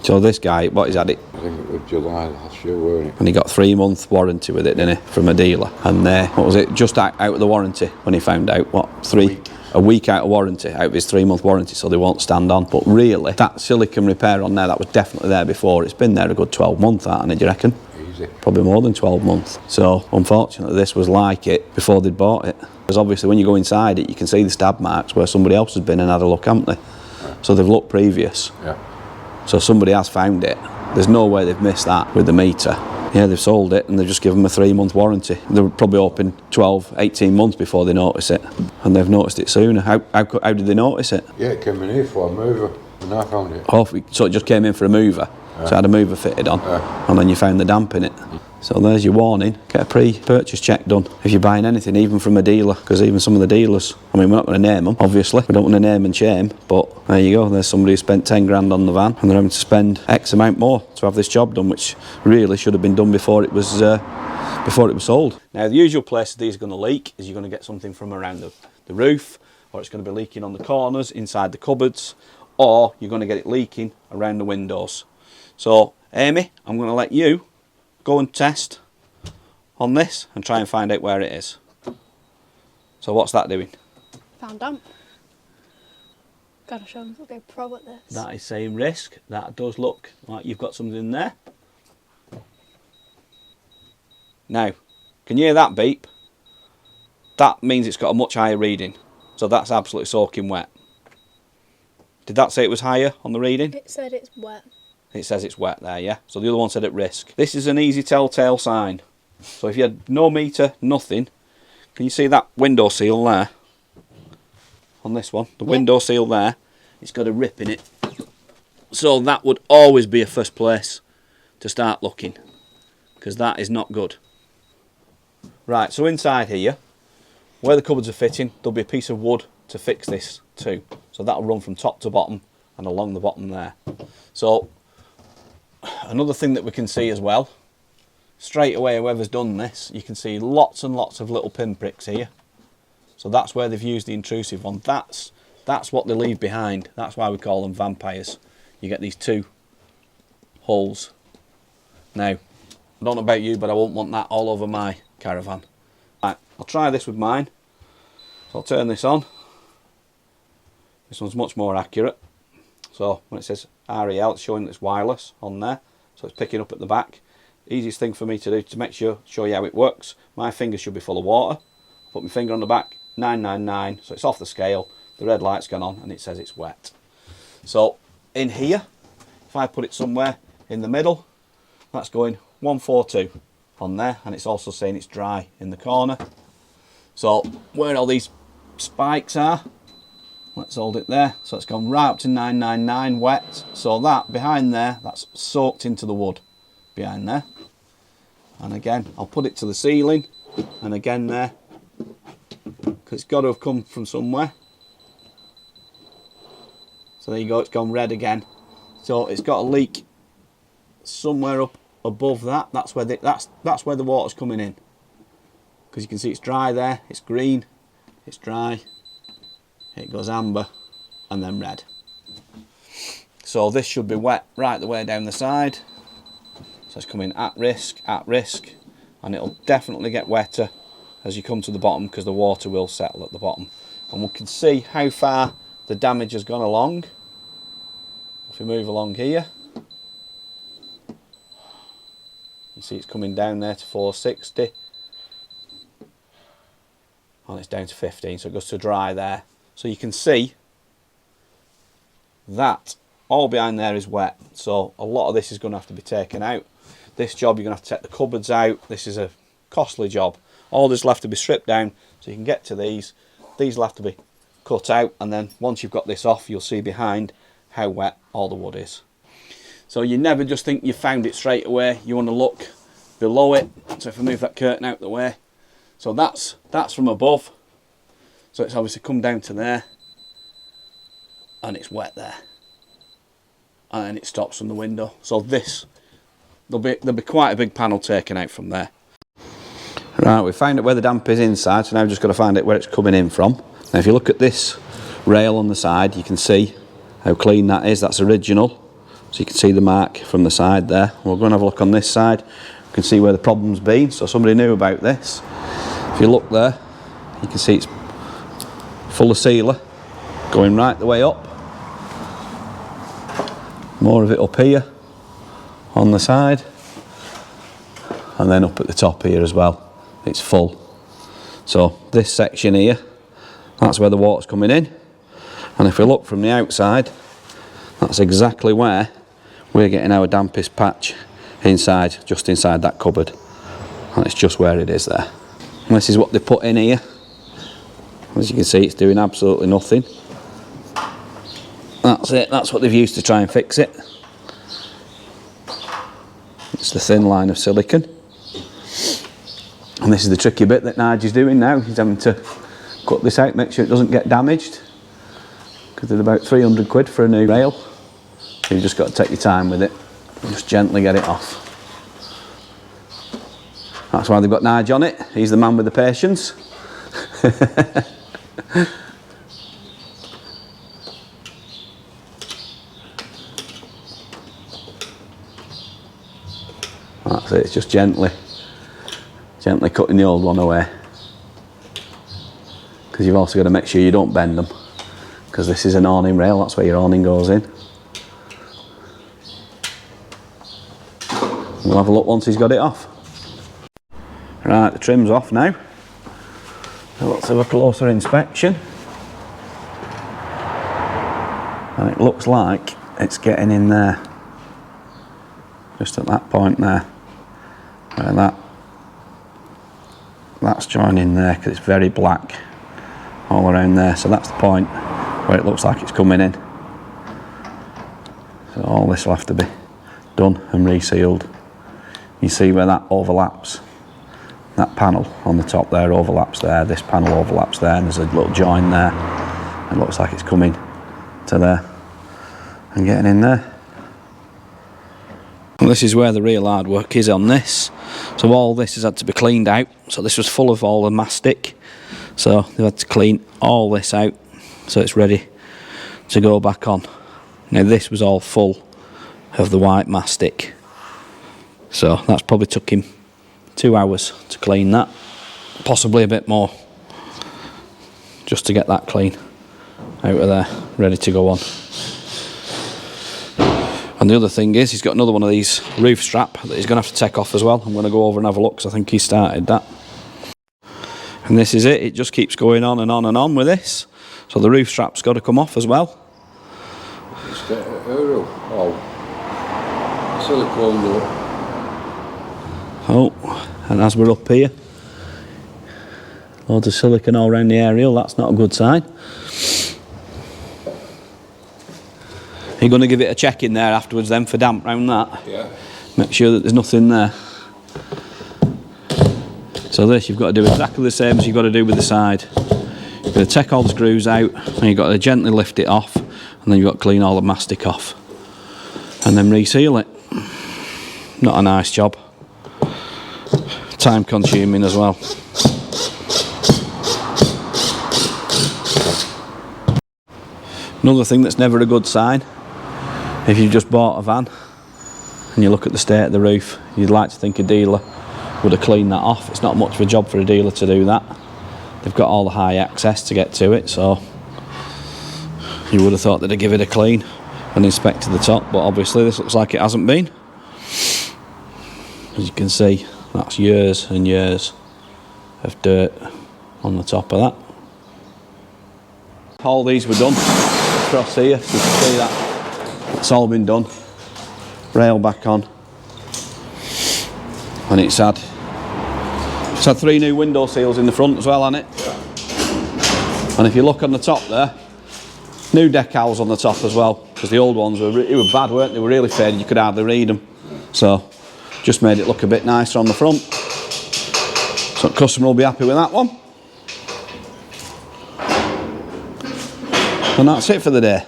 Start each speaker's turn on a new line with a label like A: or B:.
A: So this guy, what he's had it?
B: I think it was July last year, weren't it?
A: And he got 3-month warranty with it, didn't he, from a dealer? And what was it, just out of the warranty when he found out, what, a week out of warranty, out of his 3-month warranty, so they won't stand on. But really, that silicone repair on there, that was definitely there before. It's been there a good 12 months, hasn't it, do you reckon?
B: Easy.
A: Probably more than 12 months. So, unfortunately, this was like it before they'd bought it. Because obviously, when you go inside it, you can see the stab marks where somebody else has been and had a look, haven't they?
B: Yeah.
A: So they've looked previous.
B: Yeah.
A: So somebody has found it. There's no way they've missed that with the meter. Yeah, they've sold it and they've just given them a 3-month warranty. They were probably open 12, 18 months before they notice it. And they've noticed it sooner. How did they notice it?
B: Yeah, it came in here for a mover and I found it.
A: Oh, so it just came in for a mover? Yeah. So it had a mover fitted on? Yeah. And then you found the damp in it? So there's your warning. Get a pre-purchase check done if you're buying anything, even from a dealer, because even some of the dealers, I mean, we're not going to name them, obviously. We don't want to name and shame, but there you go. There's somebody who spent 10 grand on the van and they're having to spend X amount more to have this job done, which really should have been done before it was sold. Now, the usual place these are going to leak is you're going to get something from around the roof, or it's going to be leaking on the corners, inside the cupboards, or you're going to get it leaking around the windows. So, Amy, I'm going to let you go and test on this and try and find out where it is. So what's that doing?
C: Found damp. Gotta show them that they're pro at this.
A: That is saying risk. That does look like you've got something in there. Now, can you hear that beep? That means it's got a much higher reading. So that's absolutely soaking wet. Did that say it was higher on the reading?
C: It said it's wet.
A: It says it's wet there, yeah? So the other one said at risk. This is an easy telltale sign. So if you had no meter, nothing, can you see that window seal there? On this one, the window seal there, it's got a rip in it. So that would always be a first place to start looking, because that is not good. Right, so inside here, where the cupboards are fitting, there'll be a piece of wood to fix this too. So that'll run from top to bottom and along the bottom there. So another thing that we can see as well, straight away whoever's done this, you can see lots and lots of little pinpricks here. So that's where they've used the intrusive one. That's what they leave behind. That's why we call them vampires. You get these two holes. Now, I don't know about you, but I won't want that all over my caravan. Right, I'll try this with mine. So I'll turn this on. This one's much more accurate. So when it says REL, it's showing that it's wireless on there. So it's picking up at the back. Easiest thing for me to do to make show you how it works. My finger should be full of water. Put my finger on the back, 999, so it's off the scale. The red light's gone on and it says it's wet. So in here, if I put it somewhere in the middle, that's going 142 on there, and it's also saying it's dry in the corner. So where all these spikes are, let's hold it there. So it's gone right up to 999 wet. So that behind there, that's soaked into the wood behind there. And again, I'll put it to the ceiling, and again there, because it's got to have come from somewhere. So there you go, it's gone red again. So it's got a leak somewhere up above that. That's where the water's coming in. Because you can see it's dry there, it's green, it's dry, it goes amber, and then red. So this should be wet right the way down the side. So it's coming at risk, and it'll definitely get wetter as you come to the bottom, because the water will settle at the bottom. And we can see how far the damage has gone along. If we move along here, you see it's coming down there to 460. And it's down to 15, so it goes to dry there. So you can see that all behind there is wet. So a lot of this is going to have to be taken out. This job, you're going to have to take the cupboards out. This is a costly job. All this will have to be stripped down so you can get to these. These will have to be cut out, and then once you've got this off, you'll see behind how wet all the wood is. So you never just think you found it straight away. You want to look below it. So if I move that curtain out the way, so that's from above. So it's obviously come down to there, and it's wet there, and then it stops from the window. So this, there'll be quite a big panel taken out from there. Right, we found out where the damp is inside, so now we've just got to find out where it's coming in from. Now if you look at this rail on the side, you can see how clean that is. That's original. So you can see the mark from the side there. We'll go and have a look on this side. You can see where the problem's been, so somebody knew about this. If you look there, you can see it's full of sealer going right the way up. More of it up here on the side, and then up at the top here as well. It's full. So this section here, that's where the water's coming in. And if we look from the outside, that's exactly where we're getting our dampest patch inside, just inside that cupboard. And it's just where it is there. And this is what they put in here. As you can see, it's doing absolutely nothing. That's it, that's what they've used to try and fix it. It's the thin line of silicone. And this is the tricky bit that Nige is doing now. He's having to cut this out, make sure it doesn't get damaged. Because they're about 300 quid for a new rail. So you've just got to take your time with it. And just gently get it off. That's why they've got Nige on it. He's the man with the patience. That's it, it's just gently cutting the old one away. Because you've also got to make sure you don't bend them. Because this is an awning rail, that's where your awning goes in. We'll have a look once he's got it off. Right, the trim's off now. So let's have a closer inspection. And it looks like it's getting in there. Just at that point there. Where that's joining there, because it's very black all around there. So that's the point where it looks like it's coming in. So all this will have to be done and resealed. You see where that overlaps. That panel on the top there overlaps there, this panel overlaps there, and there's a little join there. It looks like it's coming to there and getting in there. And this is where the real hard work is on this. So all this has had to be cleaned out. So this was full of all the mastic. So they've had to clean all this out so it's ready to go back on. Now this was all full of the white mastic. So that's probably took him 2 hours to clean that, possibly a bit more, just to get that clean out of there, ready to go on. And the other thing is, he's got another one of these roof strap that he's going to have to take off as well. I'm going to go over and have a look, because I think he started that. And this is it, it just keeps going on and on and on with this. So the roof strap's got to come off as well.
B: Silicone door.
A: Oh, and as we're up here, loads of silicone all around the aerial, that's not a good sign. You're going to give it a check in there afterwards then for damp round that?
B: Yeah.
A: Make sure that there's nothing there. So this, you've got to do exactly the same as you've got to do with the side. You've got to take all the screws out, and you've got to gently lift it off, and then you've got to clean all the mastic off. And then reseal it. Not a nice job. Time consuming as well. Another thing that's never a good sign, if you've just bought a van and you look at the state of the roof, you'd like to think a dealer would have cleaned that off. It's not much of a job for a dealer to do that. They've got all the high access to get to it, so you would have thought they'd have given it a clean and inspected the top, but obviously this looks like it hasn't been. As you can see, that's years and years of dirt on the top of that. All these were done across here, so you can see that it's all been done. Rail back on, and it's had 3 new window seals in the front as well, hasn't it? And if you look on the top there, new decals on the top as well, because the old ones were bad, weren't they? They were really faded, you could hardly read them. So just made it look a bit nicer on the front. So the customer will be happy with that one. And that's it for the day.